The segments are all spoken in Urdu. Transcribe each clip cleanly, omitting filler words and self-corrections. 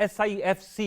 SIFC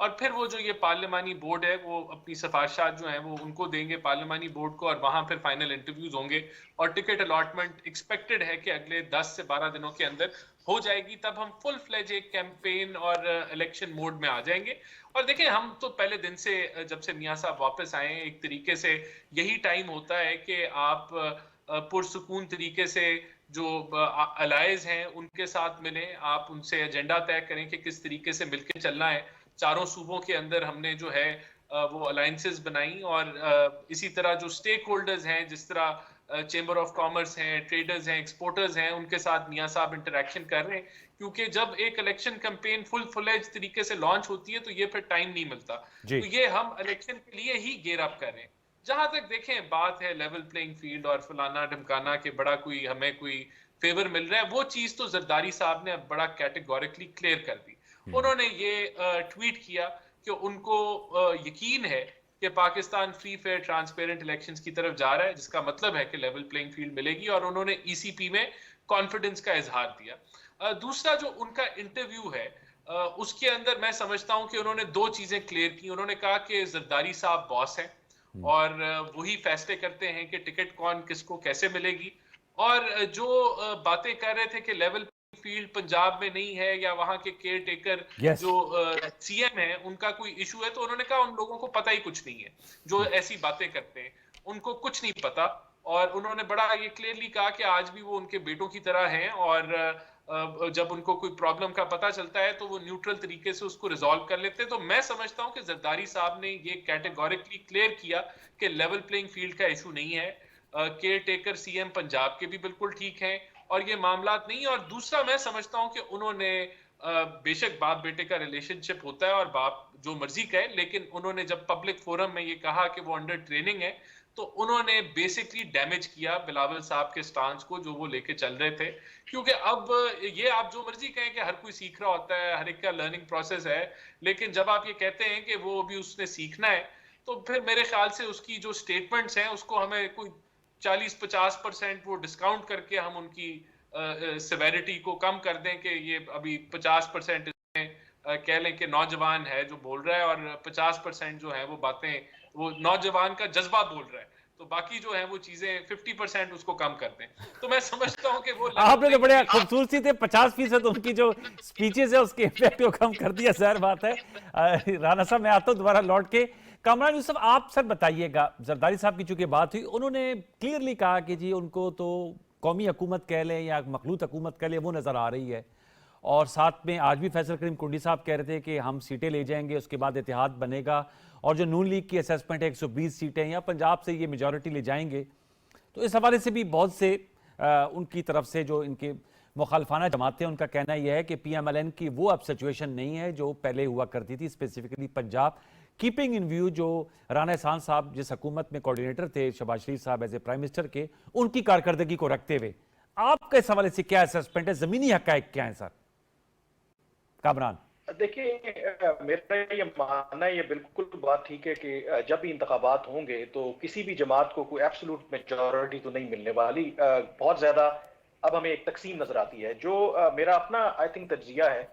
اور پھر وہ جو یہ پارلیمانی بورڈ ہے وہ اپنی سفارشات جو ہیں وہ ان کو دیں گے پارلیمانی بورڈ کو، اور وہاں پھر فائنل انٹرویوز ہوں گے، اور ٹکٹ الاٹمنٹ ایکسپیکٹڈ ہے کہ اگلے 10 سے 12 دنوں کے اندر ہو جائے گی. تب ہم فل فلیج ایک کیمپین اور الیکشن موڈ میں آ جائیں گے. اور دیکھیں ہم تو پہلے دن سے جب سے میاں صاحب واپس آئے ہیں ایک طریقے سے یہی ٹائم ہوتا ہے کہ آپ پرسکون طریقے سے جو الائز ہیں ان کے ساتھ ملیں، آپ ان سے ایجنڈا طے کریں کہ کس طریقے سے مل کے چلنا ہے. چاروں صوبوں کے اندر ہم نے جو ہے وہ الائنسز بنائی، اور اسی طرح جو سٹیک ہولڈرز ہیں جس طرح چیمبر آف کامرس ہیں، ٹریڈرز ہیں، ایکسپورٹرز ہیں، ان کے ساتھ میاں صاحب انٹریکشن کر رہے ہیں. کیونکہ جب ایک الیکشن کیمپین فل فلیج طریقے سے لانچ ہوتی ہے تو یہ پھر ٹائم نہیں ملتا. تو یہ ہم الیکشن کے لیے ہی گیئر اپ کر رہے ہیں. جہاں تک دیکھیں بات ہے لیول پلینگ فیلڈ اور فلانا ڈھمکانا کہ بڑا کوئی ہمیں کوئی فیور مل رہا ہے، وہ چیز تو زرداری صاحب نے اب بڑا کیٹیگوریکلی کلیئر کر دی. انہوں نے یہ ٹویٹ کیا کہ ان کو یقین ہے کہ Pakistan free fair transparent elections کی طرف جا رہا ہے، جس کا مطلب ہے کہ لیول پلینگ فیلڈ ملے گی، اور انہوں نے ای سی پی میں کانفیڈنس کا اظہار دیا. دوسرا جو ان کا انٹرویو ہے اس کے اندر میں سمجھتا ہوں کہ انہوں نے دو چیزیں کلیئر کی. انہوں نے کہا کہ زرداری صاحب باس ہیں اور وہی فیصلے کرتے ہیں کہ ٹکٹ کون کس کو کیسے ملے گی. اور جو باتیں کر رہے تھے کہ لیول فیلڈ پنجاب میں نہیں ہے یا وہاں کے کیئر ٹیکر جو سی ایم ہے ان کا کوئی ایشو ہے، تو انہوں نے کہا ان لوگوں کو پتہ ہی کچھ نہیں ہے جو ایسی باتیں کرتے ہیں، ان کو کچھ نہیں پتا. اور انہوں نے بڑا یہ کلیئرلی کہا کہ آج بھی وہ ان کے بیٹوں کی طرح ہیں، اور جب ان کو کوئی پرابلم کا پتہ چلتا ہے تو وہ نیوٹرل طریقے سے اس کو ریزالو کر لیتے ہیں. تو میں سمجھتا ہوں کہ زرداری صاحب نے یہ کیٹیگوریکلی کلیئر کیا کہ لیول پلینگ فیلڈ کا ایشو نہیں ہے. Caretaker C M Punjab کے بھی بالکل ٹھیک ہیں اور یہ معاملات نہیں. اور دوسرا میں سمجھتا ہوں کہ انہوں نے بے شک باپ بیٹے کا ریلیشن شپ ہوتا ہے اور باپ جو مرضی کہے، لیکن انہوں نے جب پبلک فورم میں یہ کہا کہ وہ انڈر ٹریننگ ہے تو انہوں نے بیسکلی ڈیمیج کیا بلاول صاحب کے سٹانس کو جو وہ لے کے چل رہے تھے. کیونکہ اب یہ آپ جو مرضی کہیں کہ ہر کوئی سیکھ رہا ہوتا ہے، ہر ایک کا لرننگ پروسیس ہے، لیکن جب آپ یہ کہتے ہیں کہ وہ بھی اس نے سیکھنا ہے تو پھر میرے خیال سے اس کی جو سٹیٹمنٹس ہیں اس کو ہمیں کوئی 40-50% وہ ڈسکاؤنٹ کر کے ہم ان کی سیویرٹی کو کم کر دیں کہ یہ ابھی 50% کہہ لیں کہ نوجوان ہے جو بول رہا ہے اور 50% جو ہے وہ باتیں وہ نوجوان کا جذبہ بول رہا ہے، تو باقی جو ہے وہ چیزیں 50% اس کو کم کر دیں. تو میں سمجھتا ہوں کہ وہ آپ نے تو بڑے خوبصورتی تھے 50% ان کی جو سپیچز ہے اس کے امپیکٹ کو کم کر دیا، ظاہر بات ہے. رانا صاحب میں آتا ہوں دوبارہ لوٹ کے. کامران یوسف آپ سر بتائیے گا، زرداری صاحب کی چونکہ بات ہوئی، انہوں نے کلیئرلی کہا کہ جی ان کو تو قومی حکومت کہہ لیں یا مخلوط حکومت کہہ لیں وہ نظر آ رہی ہے، اور ساتھ میں آج بھی فیصل کریم کنڈی صاحب کہہ رہے تھے کہ ہم سیٹیں لے جائیں گے، اس کے بعد اتحاد بنے گا، اور جو نون لیگ کی اسیسمنٹ ہے 120 سیٹیں یا پنجاب سے یہ میجورٹی لے جائیں گے. تو اس حوالے سے بھی بہت سے ان کی طرف سے جو ان کے مخالفانہ جماعتیں ہیں ان کا کہنا یہ ہے کہ پی ایم ایل این کی وہ اب سچویشن نہیں ہے جو پہلے ہوا کرتی تھی، specifically Punjab. Keeping in view جو رانا احسان صاحب جس حکومت میں کوارڈینیٹر تھے شہباز شریف صاحب ایز اے پرائم منسٹر کے، ان کی کارکردگی کو رکھتے ہوئے آپ کا اس حوالے سے کیا اسسمنٹ ہے، زمینی حقائق کیا ہیں سر؟ کامران دیکھیں میرا یہ ماننا ہے، یہ بالکل بات ٹھیک ہے کہ جب بھی انتخابات ہوں گے تو کسی بھی جماعت کو کوئی ایبسولوٹ میجورٹی تو نہیں ملنے والی. بہت زیادہ اب ہمیں ایک تقسیم نظر آتی ہے. جو میرا اپنا آئی تھنک تجزیہ ہے،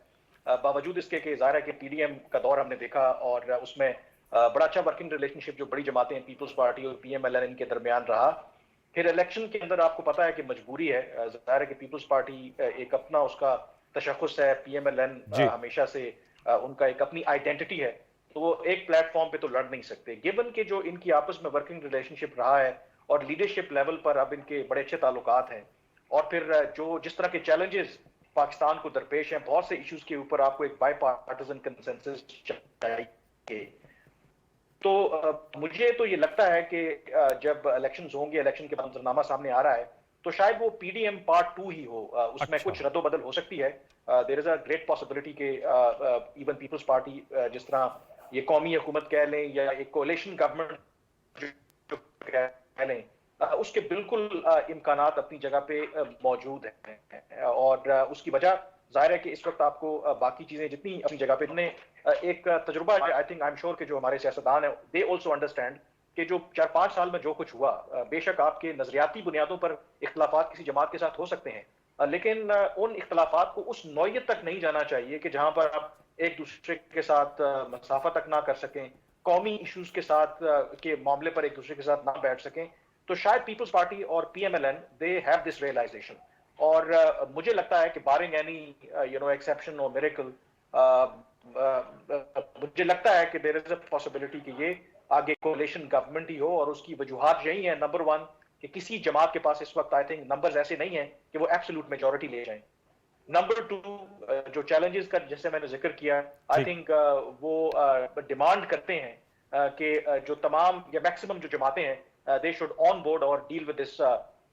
باوجود اس کے کہ ظاہر ہے کہ پی ڈی ایم کا دور ہم نے دیکھا اور اس میں بڑا اچھا ورکنگ ریلیشن شپ جو بڑی جماعتیں پیپلز پارٹی اور پی ایم ایل این کے درمیان رہا. پھر الیکشن کے اندر آپ کو پتا ہے کہ مجبوری ہے، ظاہر ہے کہ پیپلز پارٹی ایک اپنا اس کا تشخص ہے، پی ایم ایل این ہمیشہ سے ان کا ایک اپنی آئیڈینٹی ہے، تو وہ ایک پلیٹ فارم پہ تو لڑ نہیں سکتے. گیون کہ جو ان کی آپس میں ورکنگ ریلیشن شپ رہا ہے اور لیڈرشپ لیول پر اب ان کے بڑے اچھے تعلقات ہیں، اور پھر جو جس طرح کے چیلنجز پاکستان کو درپیش ہیں، بہت سے ایشوز کے اوپر آپ کو ایک بائی پارٹیزن کنسنسس چاہیے. تو مجھے تو یہ لگتا ہے کہ جب الیکشنز ہوں گے، الیکشن کے منظرنامہ سامنے آ رہا ہے تو شاید وہ پی ڈی ایم پارٹ 2 ہی ہو، اس میں کچھ رد و بدل ہو سکتی ہے. دیر از اے گریٹ پاسبلٹی کہ ایون پیپلز پارٹی جس طرح یہ قومی حکومت کہہ لیں یا ایک کولیشن گورنمنٹ کہہ لیں، اس کے بالکل امکانات اپنی جگہ پہ موجود ہیں. اور اس کی وجہ ظاہر ہے کہ اس وقت آپ کو باقی چیزیں جتنی اپنی جگہ پہ نے ایک تجربہ I think I am sure کہ جو ہمارے سیاستدان ہیں دے آلسو انڈرسٹینڈ کہ جو 4-5 سال میں جو کچھ ہوا، بے شک آپ کے نظریاتی بنیادوں پر اختلافات کسی جماعت کے ساتھ ہو سکتے ہیں، لیکن ان اختلافات کو اس نوعیت تک نہیں جانا چاہیے کہ جہاں پر آپ ایک دوسرے کے ساتھ مسافہ تک نہ کر سکیں, قومی ایشوز کے ساتھ کے معاملے پر ایک دوسرے کے ساتھ نہ بیٹھ سکیں, تو شاید پیپلز پارٹی اور P M L N they have this realization. اور مجھے لگتا ہے کہ بارنگ اینی ایکسیپشن اور میریکل, مجھے لگتا ہے کہ دیر از اے پاسبلٹی کہ یہ آگے کولیشن گورنمنٹ ہی ہو, اور اس کی وجوہات یہی ہیں. نمبر ون کہ کسی جماعت کے پاس اس وقت آئی تھنک نمبرز ایسے نہیں ہیں کہ وہ ایبسولوٹ میجورٹی لے جائیں. نمبر ٹو, جو چیلنجز کا جیسے میں نے ذکر کیا, آئی تھنک وہ ڈیمانڈ کرتے ہیں کہ جو تمام یا میکسیمم جو جماعتیں ہیں دے شوڈ آن بورڈ اور ڈیل ود دس,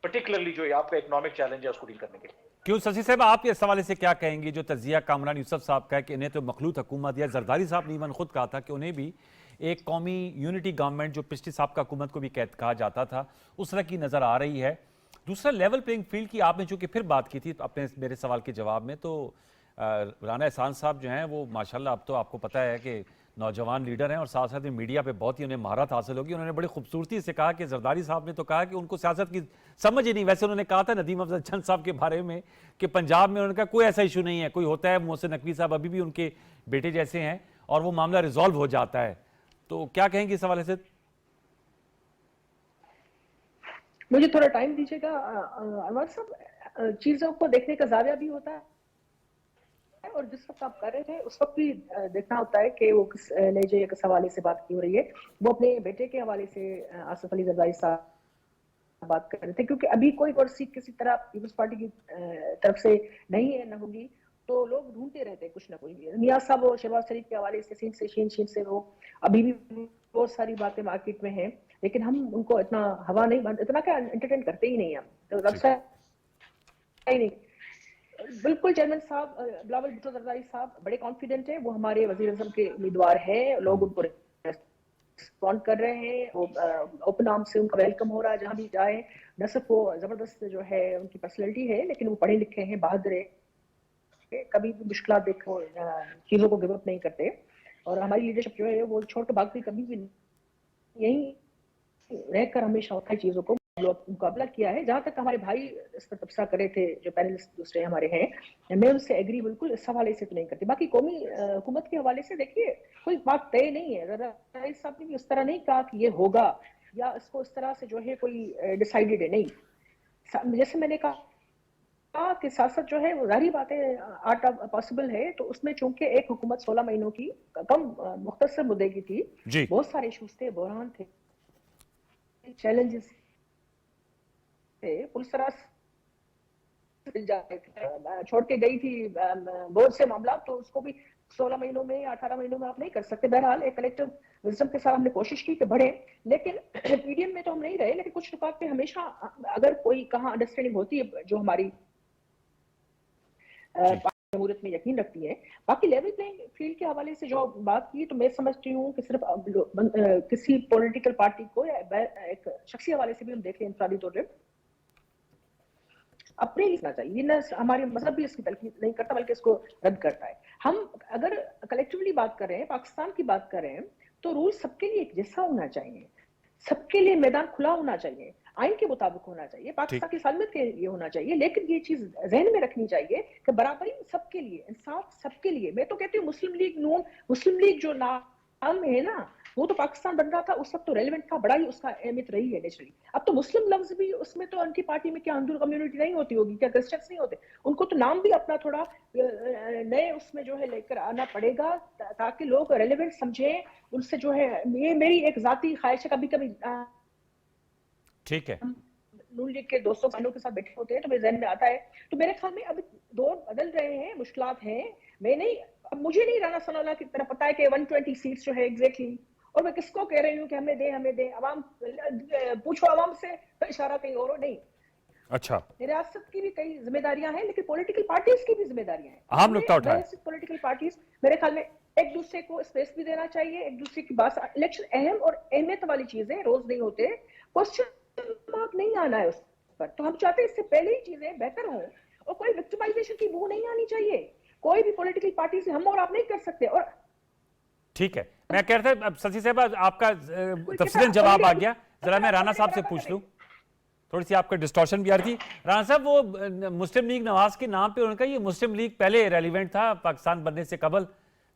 پرٹیکولرلی جو آپ کا اکنامک چیلنج ہے اس کو ڈیل کرنے کے لیے. کیوں سسی صاحب آپ اس حوالے سے کیا کہیں گے جو تجزیہ کامران یوسف صاحب کا ہے کہ انہیں تو مخلوط حکومت, یا زرداری صاحب نے ایون خود کہا تھا کہ انہیں بھی ایک قومی یونٹی گورنمنٹ جو پچھلی سابقہ حکومت کو بھی کہا جاتا تھا اس طرح کی نظر آ رہی ہے. دوسرا لیول پلینگ فیلڈ کی آپ نے چونکہ پھر بات کی تھی اپنے میرے سوال کے جواب میں, تو رانا احسان صاحب جو ہیں وہ ماشاءاللہ اب تو آپ کو پتہ ہے کہ نوجوان لیڈر ہیں اور ساتھ ساتھ میڈیا پہ بہت ہی انہیں مہارت حاصل ہوگی. انہوں نے بڑی خوبصورتی سے کہا کہ زرداری صاحب نے تو کہا کہ ان کو سیاست کی سمجھ ہی نہیں. ویسے انہوں نے کہا تھا ندیم افضل چند صاحب کے بارے میں کہ پنجاب میں انہوں نے کہا کوئی ایسا ایشو نہیں ہے, کوئی ہوتا ہے محسن نقوی صاحب ابھی بھی ان کے بیٹے جیسے ہیں اور وہ معاملہ ریزالو ہو جاتا ہے. تو کیا کہیں گے اس حوالے سے؟ مجھے تھوڑا ٹائم دیجیے گا انور صاحب, چیزوں کو دیکھنے کا زاویہ بھی ہوتا ہے اور جس وقت آپ کر رہے تھے اس وقت بھی دیکھنا ہوتا ہے کہ وہ کس لہجے یا کس حوالے سے بات کی ہو رہی ہے. وہ اپنے بیٹے کے حوالے سے آصف علی زرداری صاحب بات کر رہے تھے, کیونکہ ابھی کوئی کرسی کسی طرح پیپلز پارٹی کی طرف سے نہیں ہے, نہ ہوگی, تو لوگ ڈھونڈتے رہتے ہیں کچھ نہ کوئی. نیاز صاحب اور شہباز شریف کے حوالے سے سین سے شین سے وہ ابھی بھی بہت ساری باتیں مارکیٹ میں ہیں, لیکن ہم ان کو اتنا ہوا نہیں اتنا کیا انٹرٹین کرتے ہی نہیں. ہم تو ربصہ ہی نہیں. بالکل چیئرمین صاحب بلاول بھٹو زرداری صاحب بڑے کانفیڈنٹ ہیں, وہ ہمارے وزیر اعظم کے امیدوار ہیں, لوگ ان کو ریسپونڈ کر رہے ہیں, وہ اوپن آرم سے ان کا ویلکم ہو رہا ہے جہاں بھی جائیں. نہ صرف وہ زبردست جو ہے ان کی پرسنالٹی ہے, لیکن وہ پڑھے لکھے ہیں, بہادر ہیں, کبھی بھی مشکلات دیکھو چیزوں کو گیو اپ نہیں کرتے. اور ہماری لیڈرشپ جو ہے وہ چھوڑ کے بھاگتی کبھی بھی یہی رہ کر ہمیشہ ہوتا ہے چیزوں کو مقابلہ کیا ہے. جہاں تک ہمارے بھائی اس پر تبصرہ کرے تھے جو پینلسٹ دوسرے ہمارے ہیں, میں ان سے ایگری بالکل اس حوالے سے تو نہیں کرتی. باقی قومی حکومت کے حوالے سے دیکھیے کوئی بات طے نہیں ہے. زرداری صاحب نے بھی اس طرح نہیں کہا کہ یہ ہوگا یا اس کو اس طرح سے جو ہے کوئی ڈیسائیڈڈ ہے, نہیں. جیسے میں نے کہا کہ سیاست جو ہے وہ ظاہری بات ہے آرٹ آف پاسبل ہے, تو اس میں چونکہ ایک حکومت 16 مہینوں کی کم مختصر مدعے کی تھی, بہت سارے ایشوز تھے, بحران تھے, چیلنجز تھے, پوری طرح چھوڑ کے گئی تھی بہت سے معاملات, تو اس کو بھی 16 مہینوں میں یا 18 مہینوں میں آپ نہیں کر سکتے. بہرحال ایک کلیکٹیو وزڈم کے ساتھ ہم نے کوشش کی کہ بڑھیں, لیکن پی ڈی ایم میں تو ہم نہیں رہے, لیکن کچھ نکات پہ ہمیشہ اگر کوئی کہاں انڈرسٹینڈنگ ہوتی ہے جو ہماری جمہوریت میں یقین رکھتی ہے. باقی لیول پلینگ فیلڈ کے حوالے سے جو بات کی, تو میں سمجھتی ہوں کہ صرف کسی پولیٹیکل پارٹی کو یا ایک شخصی حوالے سے بھی ہم دیکھ لیں انفرادی طور پہ اپنے لکھنا چاہیے. یہ نہ ہمارے مذہب بھی اس کی تلقین نہیں کرتا بلکہ اس کو رد کرتا ہے. ہم اگر کلیکٹیولی بات کر رہے ہیں, پاکستان کی بات کر رہے ہیں, تو رول سب کے لیے ایک جیسا ہونا چاہیے, سب کے لیے میدان کھلا ہونا چاہیے, آئین کے مطابق ہونا چاہیے, پاکستان کی سالمیت کے لیے ہونا چاہیے. لیکن یہ چیز ذہن میں رکھنی چاہیے کہ برابری سب کے لیے, انصاف سب کے لیے. میں تو کہتی ہوں مسلم لیگ نون, مسلم لیگ جو نام ہے نا, وہ تو پاکستان بن رہا تھا اس وقت تو ریلیونٹ تھا, بڑا ہی اس کا اہمیت رہی ہے نیچرلی. اب تو مسلم لفظ بھی اس میں, تو ان کی پارٹی میں کیا ہندو کمیونٹی نہیں ہوتی ہوگی, کیا کرسچنس نہیں ہوتے, ان کو تو نام بھی اپنا تھوڑا نئے اس میں جو ہے لے کر آنا پڑے گا تاکہ لوگ ریلیونٹ سمجھیں. ان سے جو ہے یہ میری ایک ذاتی خواہش ہے, کبھی کبھی ٹھیک ہے نون لیگ کے دوستوں بہنوں کے ساتھ بیٹھے ہوتے ہیں تو میرے ذہن میں آتا ہے, تو میرے خیال میں اب دور بدل رہے ہیں, مشکلات ہیں. میں نہیں, اب مجھے نہیں رانا ثناء اللہ کی طرح پتا ہے کہ 120 سیٹس جو ہے ایگزیکٹلی, اور میں کس کو کہہ رہی ہوں کہ ہمیں دیں. عوام پوچھو عوام سے, تو اشارہ کہیں اور نہیں. اچھا, ریاست کی بھی کئی ذمہ داریاں ہیں, لیکن پولیٹیکل پارٹیز کی بھی ذمہ داریاں ہیں. اہم نقطہ اٹھائیں. پولیٹیکل پارٹیز میرے خیال میں ایک دوسرے کو اسپیس بھی دینا چاہیے, ایک دوسرے کی بات. الیکشن اہم اور اہمیت والی چیز ہے, روز نہیں ہوتے, کوسچن مارک نہیں آنا ہے اس پر. تو ہم چاہتے ہیں اس سے پہلے ہی چیزیں بہتر ہوں, اور کوئی وکٹمائزیشن کی بو نہیں آنی چاہیے. کوئی بھی پولیٹیکل پارٹی سے ہم اور آپ نہیں کر سکتے. اور ٹھیک ہے, میں کہہ رہا تھا اب سسی صاحب آپ کا تفصیلاً جواب آ گیا, ذرا میں رانا صاحب سے پوچھ لوں, تھوڑی سی آپ کا ڈسٹورشن بھی آ رہی تھی. رانا صاحب وہ مسلم لیگ نواز کے نام پہ انہوں نے کہا یہ مسلم لیگ پہلے ریلیونٹ تھا پاکستان بننے سے قبل,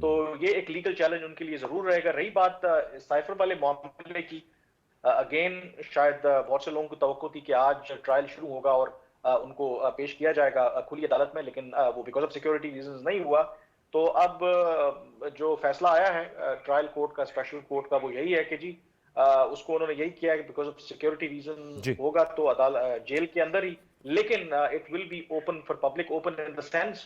تو یہ ایک لیگل چیلنج ان کے لیے ضرور رہے گا. رہی بات سائفر والے معاملے کی, اگین شاید بہت سے لوگوں کو توقع تھی کہ آج ٹرائل شروع ہوگا اور ان کو پیش کیا جائے گا کھلی عدالت میں, لیکن وہ بیکاز آف سیکورٹی ریزنز نہیں ہوا. تو اب جو فیصلہ آیا ہے ٹرائل کورٹ کا, اسپیشل کورٹ کا, وہ یہی ہے کہ جی اس کو انہوں نے یہی کیا ہے کہ بیکاز آف سیکورٹی ریزن ہوگا تو جیل کے اندر ہی, لیکن it will be open for public, open in the sense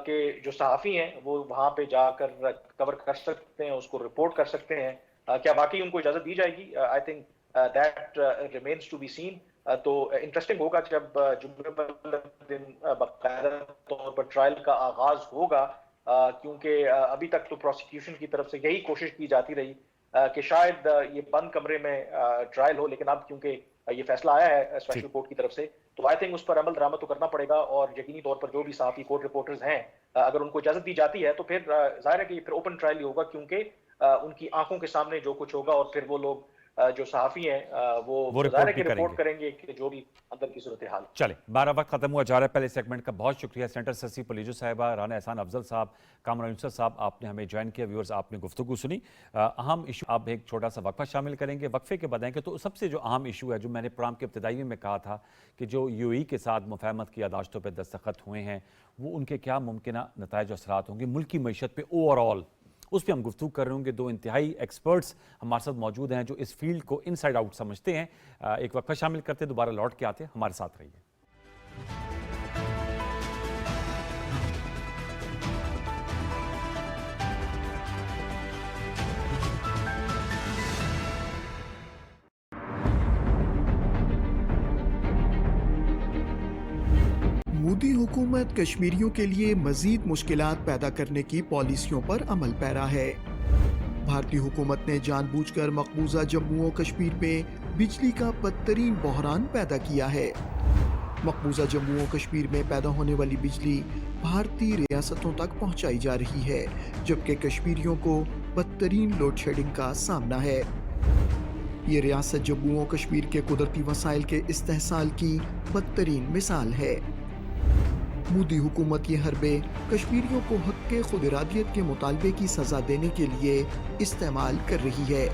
کہ جو صحافی ہیں وہ وہاں پہ جا کر کور کر سکتے ہیں, اس کو رپورٹ کر سکتے ہیں. کیا واقعی ان کو اجازت دی جائے گی؟ I think that remains to be seen. تو انٹرسٹنگ ہوگا جب جمعے دن باقاعدہ طور پر ٹرائل کا آغاز ہوگا, کیونکہ ابھی تک تو پروسیکیوشن کی طرف سے یہی کوشش کی جاتی رہی کہ شاید یہ بند کمرے میں ٹرائل ہو, لیکن اب کیونکہ یہ فیصلہ آیا ہے اسپیشل کورٹ کی طرف سے تو آئی تھنک اس پر عمل درآمد تو کرنا پڑے گا. اور یقینی طور پر جو بھی صحافی کورٹ رپورٹرز ہیں اگر ان کو اجازت دی جاتی ہے تو پھر ظاہر ہے کہ یہ پھر اوپن ٹرائل ہی ہوگا, کیونکہ ان کی آنکھوں کے سامنے جو کچھ ہوگا اور پھر وہ لوگ جو صحافی ہیں وہ ظاہر ہے کہ رپورٹ کریں گے کہ جو بھی اندر کی صورتحال. چلیں 12 وقت ختم ہوا جا رہا ہے. پہلے سیگمنٹ کا بہت شکریہ سینٹر سسی پلیجو صاحبہ, رانا احسان افضل صاحب, کامران یوسف صاحب, آپ نے ہمیں جوائن کیا. ویورز آپ نے گفتگو سنی. اہم ایشو آپ ایک چھوٹا سا وقفہ شامل کریں گے, وقفے کے بتائیں کہ تو سب سے جو اہم ایشو ہے جو میں نے پروگرام کے ابتدائی میں کہا تھا کہ جو یو ای کے ساتھ مفاہمت کی یادداشتوں پہ دستخط ہوئے ہیں وہ ان کے کیا ممکنہ نتائج و اثرات ہوں گے ملک کی معیشت پہ اوور آل, اس پہ ہم گفتگو کر رہے ہوں گے. دو انتہائی ایکسپرٹس ہمارے ساتھ موجود ہیں جو اس فیلڈ کو ان سائڈ آؤٹ سمجھتے ہیں. ایک وقفہ شامل کرتے دوبارہ لوٹ کے آتے ہیں, ہمارے ساتھ رہیے. مودی حکومت کشمیریوں کے لیے مزید مشکلات پیدا کرنے کی پالیسیوں پر عمل پیرا ہے. بھارتی حکومت نے جان بوجھ کر مقبوضہ جموں و کشمیر میں بجلی کا بدترین بحران پیدا کیا ہے. مقبوضہ جموں و کشمیر میں پیدا ہونے والی بجلی بھارتی ریاستوں تک پہنچائی جا رہی ہے, جبکہ کشمیریوں کو بدترین لوڈ شیڈنگ کا سامنا ہے. یہ ریاست جموں و کشمیر کے قدرتی وسائل کے استحصال کی بدترین مثال ہے. مودی حکومت یہ حربے کشمیریوں کو حق کے خود ارادیت کے مطالبے کی سزا دینے کے لیے استعمال کر رہی ہے.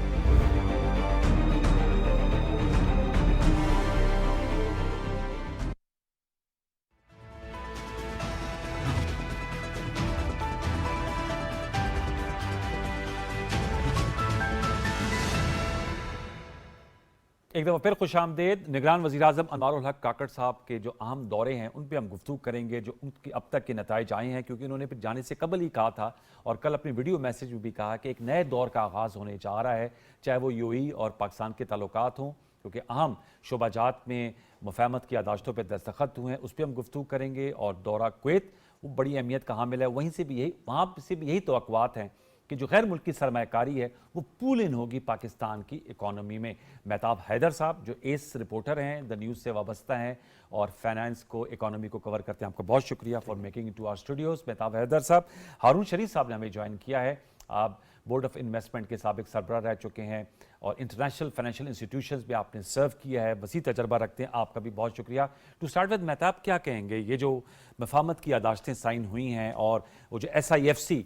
ایک دفعہ پھر خوش آمدید. نگران وزیراعظم انوار الحق کاکڑ صاحب کے جو اہم دورے ہیں ان پہ ہم گفتگو کریں گے, جو ان کی اب تک کے نتائج آئے ہیں, کیونکہ انہوں نے پھر جانے سے قبل ہی کہا تھا اور کل اپنی ویڈیو میسیج میں بھی کہا کہ ایک نئے دور کا آغاز ہونے جا رہا ہے, چاہے وہ یو ای اور پاکستان کے تعلقات ہوں, کیونکہ اہم شعبہ جات میں مفاہمت کی یادداشتوں پہ دستخط ہوئے ہیں, اس پہ ہم گفتگو کریں گے. اور دورہ کویت وہ بڑی اہمیت کا حامل ہے, وہاں سے بھی یہی توقعات ہیں کہ جو غیر ملکی سرمایہ کاری ہے وہ پول ان ہوگی پاکستان کی اکانومی میں. مہتاب حیدر صاحب جو ایس رپورٹر ہیں, دا نیوز سے وابستہ ہیں اور فائنانس کو, اکانومی کو کور کرتے ہیں, آپ کا بہت شکریہ for making to our studios. Mahtab Haider صاحب. ہارون شریف صاحب نے ہمیں جوائن کیا ہے, آپ بورڈ آف انویسٹمنٹ کے سابق سربراہ رہ چکے ہیں اور انٹرنیشنل فائنینشیل انسٹیٹیوشنز بھی آپ نے سرو کیا ہے, وسیع تجربہ رکھتے ہیں, آپ کا بھی بہت شکریہ. ٹو سٹارٹ ود مہتاب, کیا کہیں گے یہ جو مفاہمت کی یادداشتیں سائن ہوئی ہیں اور وہ جو ایس آئی ایف سی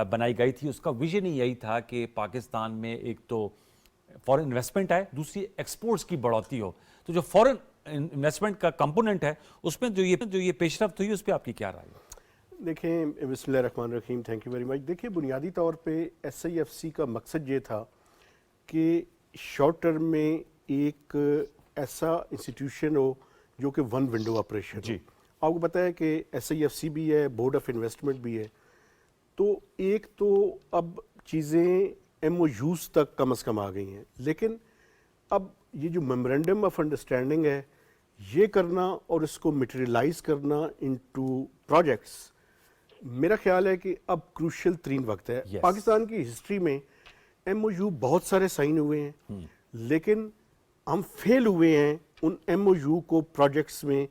بنائی گئی تھی, اس کا ویژن ہی یہی تھا کہ پاکستان میں ایک تو فورن انویسٹمنٹ آئے, دوسری ایکسپورٹس کی بڑھوتی ہو. تو جو فورن انویسٹمنٹ کا کمپوننٹ ہے اس میں جو یہ پیش رفت ہوئی, اس پہ آپ کی کیا رائے ہے؟ دیکھیں, بسم اللہ الرحمن الرحیم, تھینک یو ویری مچ. دیکھیں, بنیادی طور پہ ایس آئی ایف سی کا مقصد یہ تھا کہ شارٹ ٹرم میں ایک ایسا انسٹیٹیوشن ہو جو کہ ون ونڈو آپریشن. جی, آپ کو پتہ ہے کہ ایس آئی ایف سی بھی ہے, بورڈ آف انویسٹمنٹ بھی ہے. تو ایک تو اب چیزیں ایم او یوز تک کم از کم آ گئی ہیں, لیکن اب یہ جو میمورینڈم آف انڈرسٹینڈنگ ہے یہ کرنا اور اس کو میٹیریلائز کرنا انٹو پروجیکٹس, میرا خیال ہے کہ اب کروشل ترین وقت ہے. پاکستان کی ہسٹری میں ایم او یو بہت سارے سائن ہوئے ہیں, لیکن ہم فیل ہوئے ہیں ان ایم او یو کو پروجیکٹس میں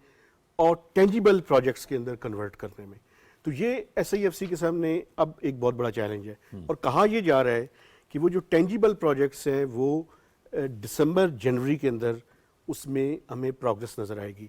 اور ٹینجیبل پروجیکٹس کے اندر کنورٹ کرنے میں. تو یہ ایس آئی ایف سی کے سامنے اب ایک بہت بڑا چیلنج ہے. اور کہا یہ جا رہا ہے کہ وہ جو ٹینجیبل پروجیکٹس ہیں وہ دسمبر جنوری کے اندر اس میں ہمیں پروگرس نظر آئے گی.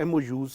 MOUs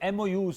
MOUs,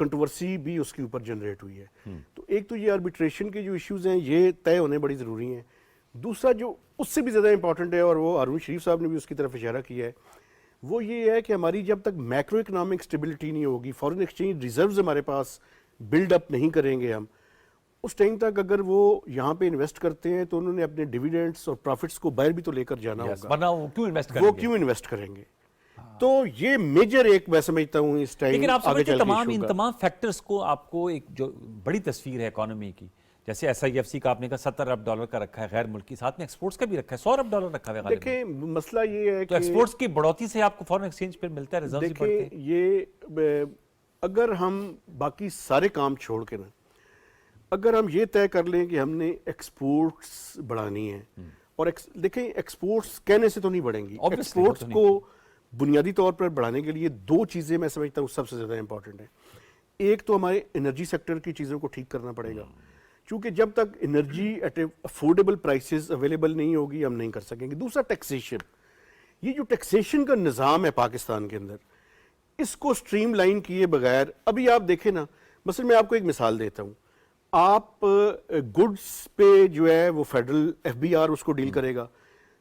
کنٹروورسی بھی اس کے اوپر جنریٹ ہوئی ہے. تو ایک تو یہ آربیٹریشن کے جو ایشوز ہیں یہ طے ہونے بڑی ضروری ہیں. دوسرا جو اس سے بھی زیادہ امپورٹنٹ ہے اور وہ ہارون شریف صاحب نے بھی اس کی طرف اشارہ کیا ہے, وہ یہ ہے کہ ہماری جب تک میکرو اکنامک اسٹیبلٹی نہیں ہوگی, فارن ایکسچینج ریزروز ہمارے پاس بلڈ اپ نہیں کریں گے ہم, اس ٹائم تک اگر وہ یہاں پہ انویسٹ کرتے ہیں تو انہوں نے اپنے ڈیویڈنڈس اور پروفٹس کو باہر بھی تو لے کر جانا ہوگا, ورنہ وہ کیوں انویسٹ کریں گے. تو یہ میجر ایک میں سمجھتا ہوں اس ٹائم. لیکن آپ سمجھتے ہیں ان تمام فیکٹرز کو آپ کو ایک جو بڑی تصویر ہے اکانومی کی, جیسے ایس آئی ایف سی کا آپ نے کہا $70 ارب کا رکھا ہے غیر ملکی, ساتھ میں ایکسپورٹس کا بھی رکھا ہے $100 ارب رکھا ہے. دیکھیں مسئلہ یہ ہے کہ ایکسپورٹس کی بڑھوتی سے آپ کو فارن ایکسچینج پہ ملتا ہے, ریزرو بھی بڑھتے ہیں. یہ اگر ہم باقی سارے کام چھوڑ کے نا, اگر ہم یہ طے کر لیں کہ ہم نے ایکسپورٹس بڑھانی ہے, اور دیکھیں ایکسپورٹس کہنے سے تو نہیں بڑھیں گی, ایکسپورٹس کو بنیادی طور پر بڑھانے کے لیے دو چیزیں میں سمجھتا ہوں سب سے زیادہ امپورٹنٹ ہیں. ایک تو ہمارے انرجی سیکٹر کی چیزوں کو ٹھیک کرنا پڑے گا, چونکہ جب تک energy at affordable prices available نہیں ہوگی ہم نہیں کر سکیں گے. دوسرا ٹیکسیشن, یہ جو ٹیکسیشن کا نظام ہے پاکستان کے اندر, اس کو سٹریم لائن کیے بغیر, ابھی آپ دیکھیں نا, مثلا میں آپ کو ایک مثال دیتا ہوں, آپ گڈس پہ جو ہے وہ فیڈرل ایف بی آر اس کو ڈیل کرے گا,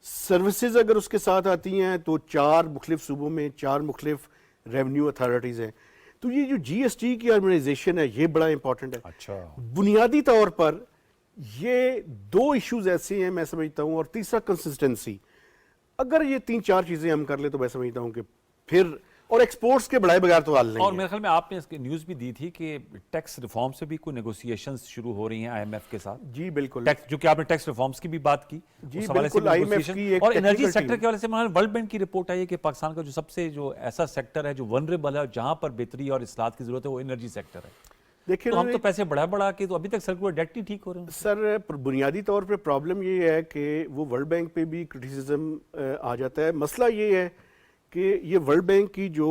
سروسز اگر اس کے ساتھ آتی ہیں تو 4 مختلف صوبوں میں 4 مختلف ریونیو اتھارٹیز ہیں. تو یہ جو جی ایس ٹی کی آرگنائزیشن ہے یہ بڑا امپورٹنٹ ہے. اچھا, بنیادی طور پر یہ 2 ایشوز ایسے ہیں میں سمجھتا ہوں, اور تیسرا کنسسٹنسی. اگر یہ 3-4 چیزیں ہم کر لیں تو میں سمجھتا ہوں کہ پھر, اور ایکسپورٹس کے بڑھائے بغیر تو حل نہیں. اور میرے خیال میں آپ نے اس کی نیوز بھی دی تھی کہ ٹیکس ریفارم سے بھی کوئی نیگوسیشنز شروع ہو رہی ہیں آئی ایم ایف کے ساتھ. جی بالکل, جو کہ آپ نے ٹیکس ریفارمز کی بھی بات کی, جی بالکل, آئی ایم ایف کی ایک اور انرجی سیکٹر کے حوالے سے ورلڈ بینک کی رپورٹ آئی ہے کہ پاکستان کا جو سب سے جو ایسا سیکٹر ہے جو ونریبل ہے, جہاں پر بہتری اور اصلاحات کی ضرورت ہے, وہ انرجی سیکٹر ہے. دیکھیں ہم تو پیسے بڑھا کے تو ابھی تک سرکولر ڈیٹ نہیں ٹھیک ہو رہے ہیں. سر بنیادی طور پہ پرابلم یہ ہے کہ وہ ورلڈ بینک پہ بھی کرٹیسزم آ جاتا ہے. مسئلہ یہ ہے کہ یہ ورلڈ بینک کی جو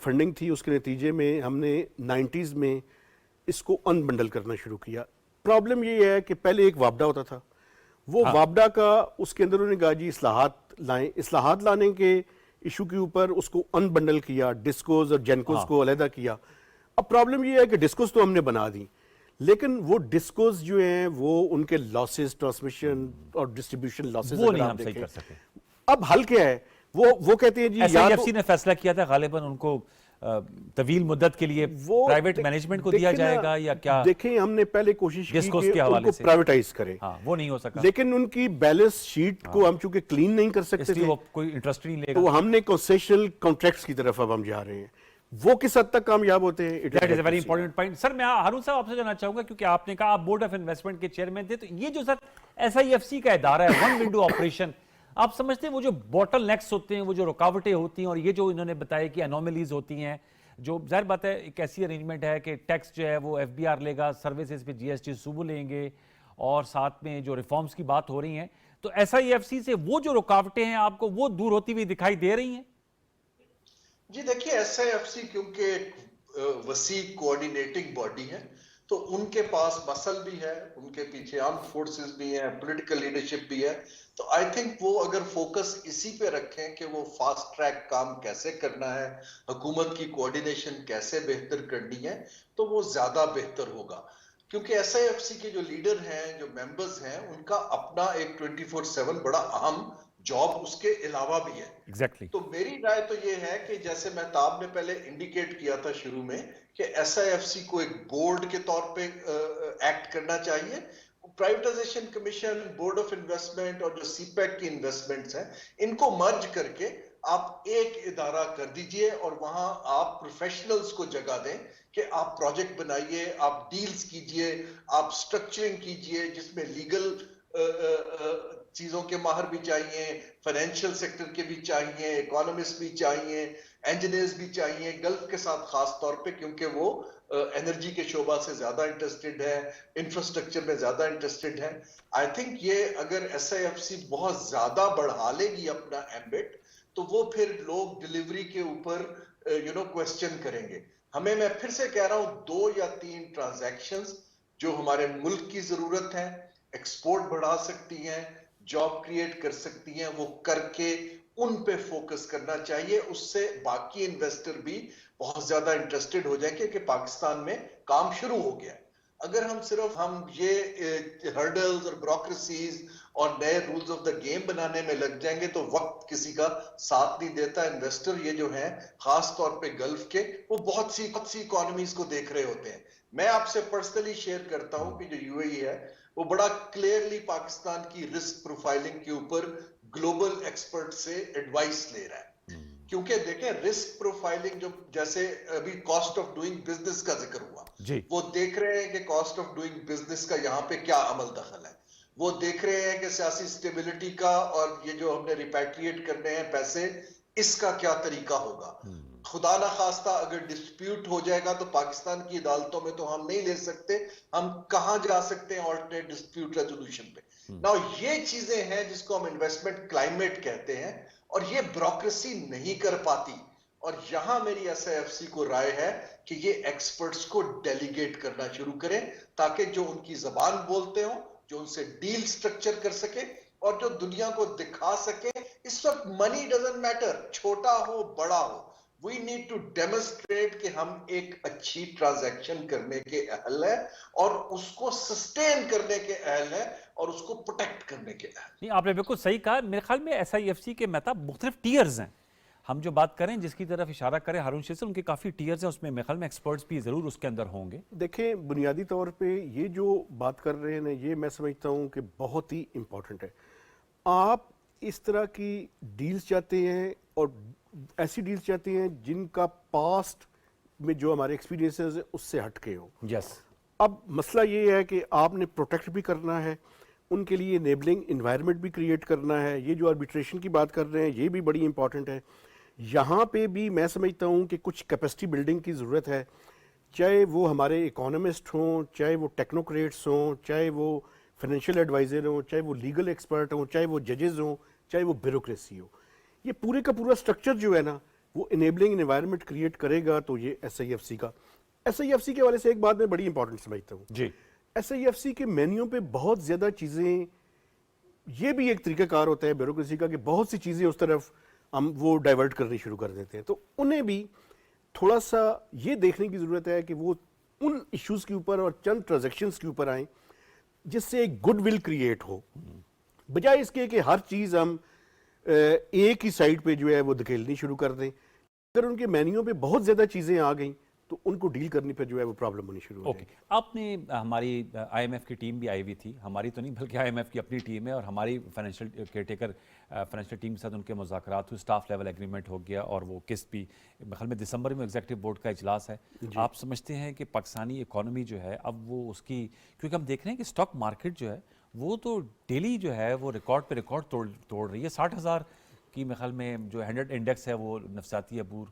فنڈنگ تھی اس کے نتیجے میں ہم نے 90s میں اس کو ان بنڈل کرنا شروع کیا. پرابلم یہ ہے کہ پہلے ایک وابڈہ ہوتا تھا, وہ وابڈہ کا اس کے اندر انہوں نے کہا جی اصلاحات لائیں, اصلاحات لانے کے ایشو کے اوپر اس کو ان بنڈل کیا, ڈسکوز اور جینکوز کو علیحدہ کیا. اب پرابلم یہ ہے کہ ڈسکوز تو ہم نے بنا دی, لیکن وہ ڈسکوز جو ہیں وہ ان کے لاسز, ٹرانسمیشن اور ڈسٹریبیوشن لاسز وہ نہیں ہم صحیح کر سکے. اب حل کیا ہے, وہ کہتے ہیں جی ایس آئی ایف سی نے فیصلہ کیا تھا غالباً ان کو طویل مدت کے لیے پرائیویٹ مینجمنٹ کو دیا جائے گا یا کیا. دیکھیں ہم نے پہلے کوشش کی کہ ان کو پرائیویٹائز کریں, وہ نہیں ہو سکا, لیکن ان کی بیلنس شیٹ کو ہم چونکہ کلین نہیں کر سکتے تھے, کوئی انٹرسٹ نہیں لے گا, تو ہم نے کنسیشنل کانٹریکٹس کی طرف اب ہم جا رہے ہیں. وہ کس حد تک کامیاب ہوتے ہیں, that is a very important point. Sir میں ہارون صاحب آپ سے جاننا چاہوں گا, کیونکہ آپ نے کہا آپ بورڈ آف انویسٹمنٹ کے چیئرمین تھے, تو یہ جو سر ایس آئی ایف سی کا ادارہ ہے, ون ونڈو آپریشن, آپ سمجھتے ہیں وہ جو بوٹل نیکس ہوتے ہیں, وہ جو رکاوٹیں ہوتی ہیں, اور یہ جو انہوں نے بتایا کہ انوملیز ہوتی ہیں, جو ظاہر بات ہے ایک ایسی ارینجمنٹ ہے کہ ٹیکس جو ہے وہ ایف بی آر لے گا, سروسز پہ جی ایس ٹی صوبہ لیں گے, اور ساتھ میں جو ریفارمز کی بات ہو رہی ہیں, تو ایس آئی ایف سی سے وہ جو رکاوٹیں ہیں آپ کو وہ دور ہوتی ہوئی دکھائی دے رہی ہیں؟ جی دیکھیے, ایس آئی ایف سی کیونکہ ایک وسیع کوآرڈینیٹنگ باڈی ہے, تو ان کے پاس مسل بھی ہے, ان کے پیچھے آرم فورسز بھی ہیں, پولیٹیکل لیڈرشپ بھی ہے. تو آئی تھنک وہ اگر فوکس اسی پہ رکھیں کہ وہ فاسٹ ٹریک کام کیسے کرنا ہے, حکومت کی کوآرڈینیشن کیسے بہتر کرنی ہے, تو وہ زیادہ بہتر ہوگا. کیونکہ ایس آئی ایف سی کے جو لیڈر ہیں, جو ممبرز ہیں, ان کا اپنا ایک 24/7 بڑا اہم جاب اس کے علاوہ بھی ہے. Exactly. تو میری رائے تو یہ ہے کہ جیسے مہتاب نے پہلے انڈیکیٹ کیا تھا شروع میں کہ ایس آئی ایف سی کو ایک بورڈ کے طور پہ ایکٹ کرنا چاہیے. Privatisation commission, board of investment اور جو سی پیک کی انویسٹمنٹس ہیں, ان کو مرج کر کے آپ ایک ادارہ کر دیجئے, اور وہاں آپ پروفیشنلز کو جگہ دیں کہ آپ پروجیکٹ بنائیے, آپ ڈیلز کیجئے, آپ سٹرکچرنگ کیجئے, جس میں لیگل چیزوں کے ماہر بھی چاہیے, فائنینشیل سیکٹر کے بھی چاہیے, اکانومسٹ بھی چاہیے, انجینئرز بھی چاہیے, گلف کے ساتھ خاص طور پہ, کیونکہ وہ انرجی کے شعبہ سے زیادہ انٹرسٹڈ ہے, انفراسٹرکچر میں زیادہ انٹرسٹڈ ہے. آئی تھنک یہ اگر ایس آئی ایف سی بہت زیادہ بڑھا لے گی اپنا ایمبٹ, تو وہ پھر لوگ ڈلیوری کے اوپر کوسچن کریں گے. ہمیں, میں پھر سے کہہ رہا ہوں, 2 یا 3 ٹرانزیکشنز جو ہمارے ملک کی ضرورت ہے, ایکسپورٹ بڑھا سکتی ہیں, جاب کریٹ کر سکتی ہیں, وہ کر کے ان پہ فوکس کرنا چاہیے. اس سے باقی انویسٹر بھی بہت زیادہ انٹرسٹڈ ہو جائیں کہ پاکستان میں کام شروع ہو گیا ہے. اگر ہم یہ ہرڈلز اور بیوروکریسیز اور نئے رولز آف دا گیم بنانے میں لگ جائیں گے تو وقت کسی کا ساتھ نہیں دیتا. انویسٹر یہ جو ہیں خاص طور پہ گلف کے وہ بہت سی اکانومیز کو دیکھ رہے ہوتے ہیں. میں آپ سے پرسنلی شیئر کرتا ہوں کہ جو یو اے ای ہے وہ بڑا کلیئرلی پاکستان کی رسک پروفائلنگ کے اوپر گلوبل ایکسپرٹ سے ایڈوائس لے رہا ہے. کیونکہ دیکھیں رسک پروفائلنگ جو جیسے ابھی کاسٹ آف ڈوئنگ بزنس کا ذکر ہوا وہ دیکھ رہے ہیں کہ کاسٹ آف ڈوئنگ بزنس کا یہاں پہ کیا عمل دخل ہے. وہ دیکھ رہے ہیں کہ سیاسی سٹیبلٹی کا اور یہ جو ہم نے ریپیٹریٹ کرنے ہیں پیسے اس کا کیا طریقہ ہوگا. خدا نہ خواستہ اگر ڈسپیوٹ ہو جائے گا تو پاکستان کی عدالتوں میں تو ہم نہیں لے سکتے, ہم کہاں جا سکتے ہیں آلٹرنیٹ ڈسپیوٹ ریزولوشن پہ. نا یہ چیزیں ہیں جس کو ہم انویسٹمنٹ کلائمیٹ کہتے ہیں اور یہ بیوروکریسی نہیں کر پاتی. اور یہاں میری ایس آئی ایف سی کو رائے ہے کہ یہ ایکسپرٹس کو ڈیلیگیٹ کرنا شروع کریں تاکہ جو ان کی زبان بولتے ہوں, جو ان سے ڈیل سٹرکچر کر سکے اور جو دنیا کو دکھا سکے. اس وقت منی ڈزنٹ میٹر, چھوٹا ہو بڑا ہو, وی نیڈ ٹو ڈیمونسٹریٹ کہ ہم ایک اچھی ٹرانزیکشن کرنے کے اہل ہیں اور اس کو سسٹین کرنے کے اہل ہیں اور اس کو پروٹیکٹ کرنے کے اہل. نہیں, آپ نے بالکل صحیح کہا. میرے خیال میں ایس آئی ایف سی کے مہتاب مختلف ٹیئرز ہیں. ہم جو بات کریں جس کی طرف اشارہ کریں ہارون شیر سے, ان کے کافی ٹیئرز ہیں, اس میں میرے خیال میں ایکسپرٹس بھی ضرور اس کے اندر ہوں گے. دیکھیں بنیادی طور پہ یہ جو بات کر رہے ہیں یہ میں سمجھتا ہوں کہ بہت ہی امپورٹنٹ ہے. آپ اس طرح کی ڈیلز چاہتے ہیں اور ایسی ڈیلز چاہتے ہیں جن کا پاسٹ میں جو ہمارے ایکسپیرینسز ہیں اس سے ہٹ کے ہو. یس. اب مسئلہ یہ ہے کہ آپ نے پروٹیکٹ بھی کرنا ہے, ان کے لیے انیبلنگ انوائرمنٹ بھی کریٹ کرنا ہے. یہ جو آربیٹریشن کی بات کر رہے ہیں یہ بھی بڑی امپورٹنٹ ہے. یہاں پہ بھی میں سمجھتا ہوں کہ کچھ کیپیسٹی بلڈنگ کی ضرورت ہے, چاہے وہ ہمارے اکانومسٹ ہوں, چاہے وہ ٹیکنوکریٹس ہوں, چاہے وہ فائنینشیل ایڈوائزر ہوں, چاہے وہ لیگل ایکسپرٹ ہوں, چاہے وہ ججز ہوں, چاہے وہ بیوروکریسی ہو. یہ پورے کا پورا سٹرکچر جو ہے نا وہ انیبلنگ انوائرمنٹ کریٹ کرے گا تو یہ ایس آئی ایف سی کا. ایس آئی ایف سی کے حوالے سے ایک بات میں بڑی امپورٹنٹ سمجھتا ہوں. جی. ایس آئی ایف سی کے مینیو پہ بہت زیادہ چیزیں, یہ بھی ایک طریقہ کار ہوتا ہے بیوروکریسی کا کہ بہت سی چیزیں اس طرف ہم وہ ڈائیورٹ کرنی شروع کر دیتے ہیں. تو انہیں بھی تھوڑا سا یہ دیکھنے کی ضرورت ہے کہ وہ ان ایشوز کے اوپر اور چند ٹرانزیکشنز کے اوپر آئیں جس سے ایک گڈ ول کریٹ ہو, بجائے اس کے کہ ہر چیز ہم ایک ہی سائڈ پہ جو ہے وہ دھکیلنی شروع کر دیں. اگر ان کے مینیو پہ بہت زیادہ چیزیں آ گئیں تو ان کو ڈیل کرنے پہ جو ہے وہ پرابلم ہونی شروع ہو جائے گی. آپ نے ہماری آئی ایم ایف کی ٹیم بھی آئی ہوئی تھی, ہماری تو نہیں بلکہ آئی ایم ایف کی اپنی ٹیم ہے, اور ہماری financial care taker financial team کے ساتھ ان کے مذاکرات ہوئے, اسٹاف لیول ایگریمنٹ ہو گیا اور وہ قسط بھی خیال میں دسمبر میں ایگزیکٹو بورڈ کا اجلاس ہے. آپ سمجھتے ہیں کہ پاکستانی اکانومی جو ہے اب وہ اس کی, کیونکہ ہم دیکھ رہے ہیں کہ اسٹاک مارکیٹ جو ہے وہ تو ڈیلی جو ہے وہ ریکارڈ پہ ریکارڈ توڑ رہی ہے. 60,000 کی میرے خیال میں جو 100 انڈیکس ہے وہ نفسیاتی عبور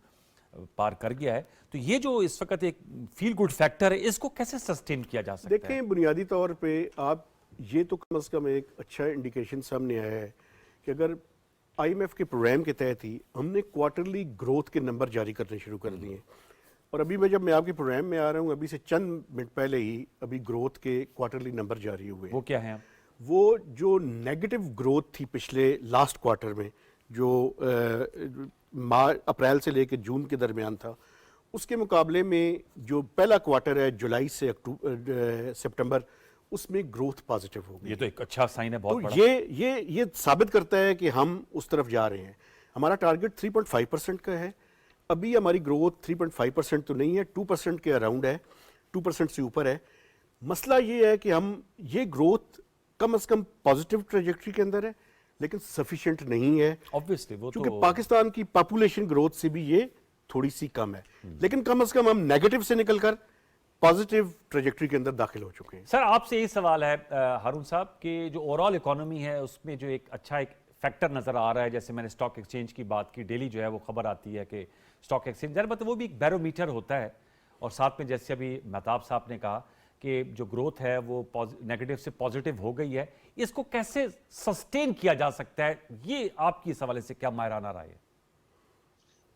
پار کر گیا ہے. تو یہ جو اس وقت ایک فیل گڈ فیکٹر ہے اس کو کیسے سسٹین کیا جا سکتا ہے؟ دیکھیں بنیادی طور پہ آپ یہ تو کم از کم ایک اچھا انڈیکیشن سامنے آیا ہے کہ اگر آئی ایم ایف کے پروگرام کے تحت ہی ہم نے کوارٹرلی گروتھ کے نمبر جاری کرنے شروع کر دیے, اور ابھی جب میں آپ کے پروگرام میں آ رہا ہوں ابھی سے چند منٹ پہلے ہی ابھی گروتھ کے کوارٹرلی نمبر جاری ہوئے. وہ کیا ہیں؟ وہ جو نیگیٹو گروتھ تھی پچھلے لاسٹ کوارٹر میں جو اپریل سے لے کے جون کے درمیان تھا, اس کے مقابلے میں جو پہلا کوارٹر ہے جولائی سے سپٹمبر, اس میں گروتھ پازیٹیو ہو گئی. یہ تو ایک اچھا سائن ہے بہت بڑا. یہ ثابت کرتا ہے کہ ہم اس طرف جا رہے ہیں. ہمارا ٹارگٹ 3.5% کا ہے, ابھی ہماری گروتھ 3.5% تو نہیں ہے, 2% کے اراؤنڈ ہے, 2% سے اوپر ہے. مسئلہ یہ ہے کہ ہم یہ گروتھ کم از کم پازیٹیو ٹریجیکٹری کے اندر ہے لیکن سفیشینٹ نہیں ہے, کیونکہ پاکستان کی پاپولیشن گروتھ سے بھی یہ تھوڑی سی کم ہے, لیکن کم از کم ہم نیگیٹو سے نکل کر پازیٹیو ٹریجیکٹری کے اندر داخل ہو چکے ہیں. سر آپ سے یہ سوال ہے ہارون صاحب کہ جو اوور آل اکانومی ہے اس میں جو ایک اچھا ایک فیکٹر نظر آ رہا ہے, جیسے میں نے اسٹاک ایکسچینج کی بات کی, ڈیلی جو ہے وہ خبر آتی ہے کہ اسٹاک ایکسچینج البتہ وہ بھی ایک بیرومیٹر ہوتا ہے, اور ساتھ میں جیسے ابھی مہتاب صاحب نے کہا کہ جو گروتھ ہے وہ نیگیٹو سے پازیٹیو ہو گئی ہے, اس کو کیسے سسٹین کیا جا سکتا ہے, یہ آپ کی اس حوالے سے کیا ماہرانہ رائے ہے؟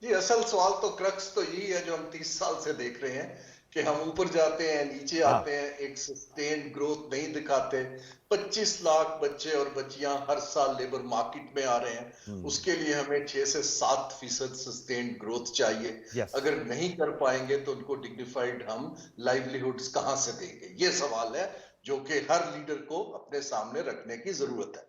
جی اصل سوال تو کرکس تو یہی ہے جو ہم 30 سال سے دیکھ رہے ہیں کہ ہم اوپر جاتے ہیں نیچے آتے ہیں, ایک سسٹینڈ گروتھ نہیں دکھاتے. 25 لاکھ بچے اور بچیاں ہر سال لیبر مارکیٹ میں آ رہے ہیں, اس کے لیے ہمیں 6 سے 7% سسٹینڈ گروتھ چاہیے. اگر نہیں کر پائیں گے تو ان کو ڈگنیفائڈ ہم لائیولیہڈز کہاں سے دیں گے؟ یہ سوال ہے جو کہ ہر لیڈر کو اپنے سامنے رکھنے کی ضرورت ہے.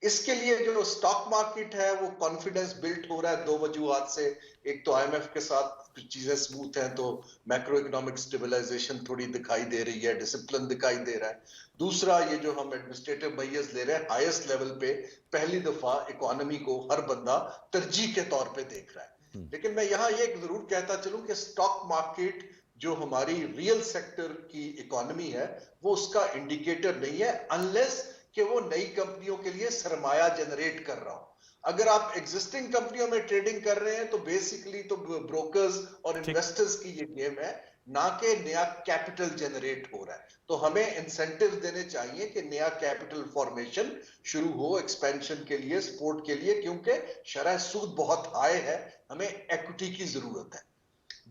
اس کے لیے جو سٹاک مارکیٹ ہے وہ کانفیڈنس بلڈ ہو رہا ہے 2 وجوہات سے. ایک تو آئی ایم ایف کے ساتھ کچھ چیزیں سموتھ ہیں تو میکرو اکنامک سٹیبلائزیشن تھوڑی دکھائی دے رہی ہے, ڈسپلن دکھائی دے رہا ہے. دوسرا یہ جو ہم ایڈمنسٹریٹو میئرز لے رہے ہیں ہائیسٹ لیول پہ, پہلی دفعہ اکانومی کو ہر بندہ ترجیح کے طور پہ دیکھ رہا ہے. لیکن میں یہاں یہ ضرور کہتا چلوں کہ سٹاک مارکیٹ جو ہماری ریئل سیکٹر کی اکانومی ہے وہ اس کا انڈیکیٹر نہیں ہے, انلیس کہ وہ نئی کمپنیوں کے لیے سرمایہ جنریٹ کر رہا ہو. اگر آپ ایگزسٹنگ کمپنیوں میں ٹریڈنگ کر رہے ہیں تو بیسیکلی تو بروکرز اور انویسٹرز کی یہ گیم ہے, نہ کہ نیا کیپٹل جنریٹ ہو رہا ہے. تو ہمیں انسینٹیو دینے چاہیے کہ نیا کیپٹل فارمیشن شروع ہو ایکسپینشن کے لیے, سپورٹ کے لیے, کیونکہ شرح سود بہت ہائی ہے, ہمیں ایکوٹی کی ضرورت ہے.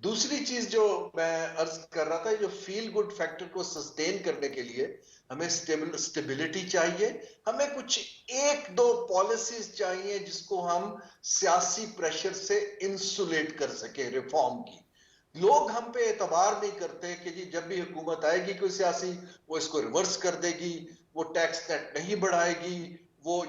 دوسری چیز جو میں عرض کر رہا تھا, جو فیل گڈ فیکٹر کو سسٹین کرنے کے لیے ہمیں سٹیبلٹی چاہیے. ہمیں کچھ 1-2 پالیسیز چاہیے جس کو ہم سیاسی پریشر سے انسولیٹ کر سکیں ریفارم کی. لوگ ہم پہ اعتبار نہیں کرتے کہ جی جب بھی حکومت آئے گی کوئی سیاسی, وہ اس کو ریورس کر دے گی, وہ ٹیکس نیٹ نہیں بڑھائے گی, وہ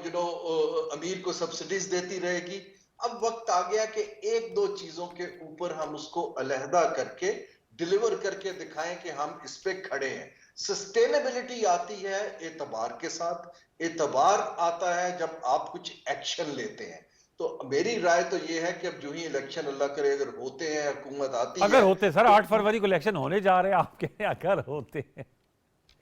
امیر کو سبسڈیز دیتی رہے گی. اب وقت آ گیا کہ 1-2 چیزوں کے اوپر ہم اس کو علیحدہ کر کے ڈیلیور کر کے دکھائیں کہ ہم اس پہ کھڑے ہیں. سسٹینیبلٹی آتی ہے اعتبار کے ساتھ, اعتبار آتا ہے جب آپ کچھ ایکشن لیتے ہیں. تو میری رائے تو یہ ہے کہ اب جو ہی الیکشن اللہ کرے اگر ہوتے ہیں, حکومت آتی ہے, اگر ہوتے سر 8 فروری کو الیکشن ہونے جا رہے ہیں آپ کے, اگر ہوتے ہیں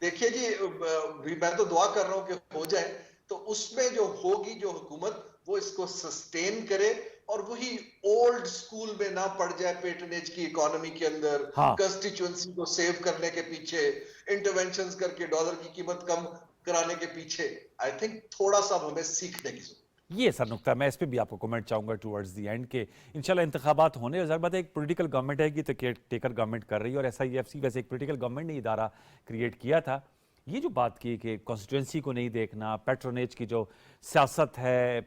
دیکھیے جی میں تو دعا کر رہا ہوں کہ ہو جائے, تو اس میں جو ہوگی جو حکومت وہ اس کو سسٹین کرے اور وہی اولڈ سکول میں نہ پڑ جائے پیٹرنیج کی اکانومی کے اندر, کنسٹیچوئنسی کو سیو کرنے کے پیچھے, انٹرونشنز کر کے ڈالر کی قیمت کم کرانے کے پیچھے. آئی تھنک تھوڑا سا ہمیں سیکھنے کی ضرورت. یہ سر نقطہ, میں اس پہ بھی آپ کو کومنٹ چاہوں گا ٹورڈز دی اینڈ کہ انشاءاللہ انتخابات ہونے, اور ضرور بات ہے ایک پولیٹیکل گورنمنٹ ہے کہ تو ٹیکر گورنمنٹ کر رہی ہے, اور SIFC ویسے ایک پولیٹیکل گورنمنٹ نے ادارہ کریٹ کیا تھا. یہ جو بات کی کہ کانسٹیٹوئنسی کو نہیں دیکھنا, پیٹرونیج کی جو سیاست ہے,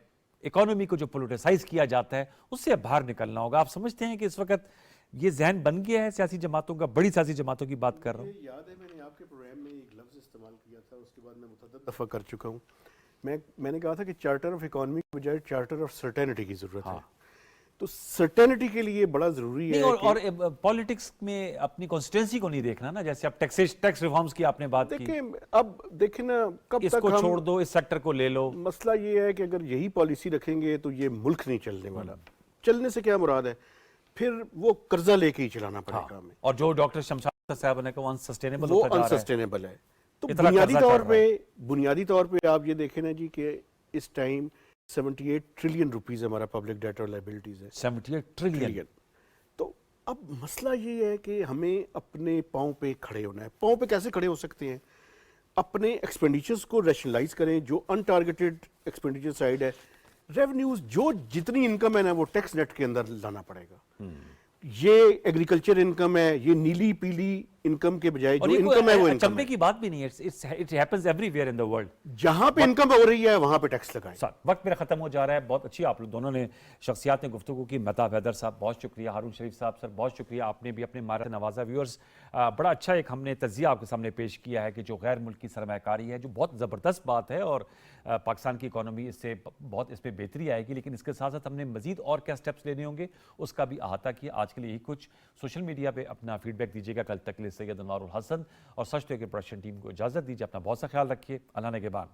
اکانومی کو جو پولیٹیسائز کیا جاتا ہے, اس سے باہر نکلنا ہوگا. آپ سمجھتے ہیں کہ اس وقت یہ ذہن بن گیا ہے سیاسی جماعتوں کا؟ بڑی سیاسی جماعتوں کی بات کر رہا ہوں. یاد ہے میں نے آپ کے پروگرام میں ایک لفظ استعمال کیا تھا, اس کے بعد میں متعدد دفعہ کر چکا ہوں. میں نے کہا تھا کہ چارٹر آف اکانومی کے بجائے چارٹر آف سرٹینٹی کی ضرورت ہے. تو سرٹینٹی کے لیے بڑا ضروری ہے. اور پالیٹکس میں اپنی کانسٹیٹوئنسی کو نہیں دیکھنا نا, جیسے اب ٹیکس ریفارمز کی آپ نے بات کی. اب دیکھیں نا, کب اس تک کو چھوڑ دو, اس سیکٹر کو لے لو. مسئلہ یہ ہے کہ اگر یہی پالیسی رکھیں گے تو یہ ملک نہیں چلنے والا. چلنے سے کیا مراد ہے, پھر وہ قرضہ لے کے ہی چلانا پڑے گا ہمیں. اور جو ڈاکٹر شمشاد صاحب نے کہا وہ انسسٹینیبل ہوتا جا رہا ہے, وہ انسسٹینیبل ہے. تو بنیادی طور پہ آپ یہ دیکھیں نا جی کہ اس ٹائم 78 ٹریلین روپیز ہمارا پبلک ڈیٹ اور لائبلٹیز ہے. 78 ٹریلین. تو اب مسئلہ یہ ہے کہ ہمیں اپنے پاؤں پہ کھڑے ہونا ہے. پاؤں پہ کیسے کھڑے ہو سکتے ہیں؟ اپنے ایکسپینڈیچرز کو ریشنلائز کریں. جو ان ٹارگیٹڈ ایکسپینڈیچر سائڈ ہے, ریونیوز جو جتنی انکم ہے نا وہ ٹیکس نیٹ کے اندر لانا پڑے گا. یہ ایگریکلچر انکم ہے, یہ نیلی پیلی انکم کے بجائے جو انکم ہے وہ انکم چمبے کی بات بھی نہیں ہے. It happens every where in the world. جہاں پہ انکم ہو رہی ہے وہاں پہ ٹیکس لگائیں. وقت میرا ختم ہو جا رہا ہے. بہت اچھی آپ لوگ دونوں نے شخصیات نے گفتگو کی. مہتاب حیدر صاحب بہت شکریہ, ہارون شریف صاحب سر بہت شکریہ, آپ نے بھی اپنے مہارت نوازا. ویورز بڑا اچھا ایک ہم نے تجزیہ آپ کے سامنے پیش کیا ہے کہ جو غیر ملکی سرمایہ کاری ہے جو بہت زبردست بات ہے, اور پاکستان کی اکانومی اس سے بہت اس پہ بہتری آئے گی, لیکن اس کے ساتھ ساتھ ہم نے مزید اور کیا سٹیپس لینے ہوں گے اس کا بھی احاطہ کیا. آج کے لیے یہی کچھ. سوشل میڈیا پہ اپنا فیڈ بیک دیجیے گا. کل تک کے لیے سید انوار الحسن اور سچ تو کے پروڈکشن ٹیم کو اجازت دیجیے. اپنا بہت سا خیال رکھیے. اللہ نگہبان.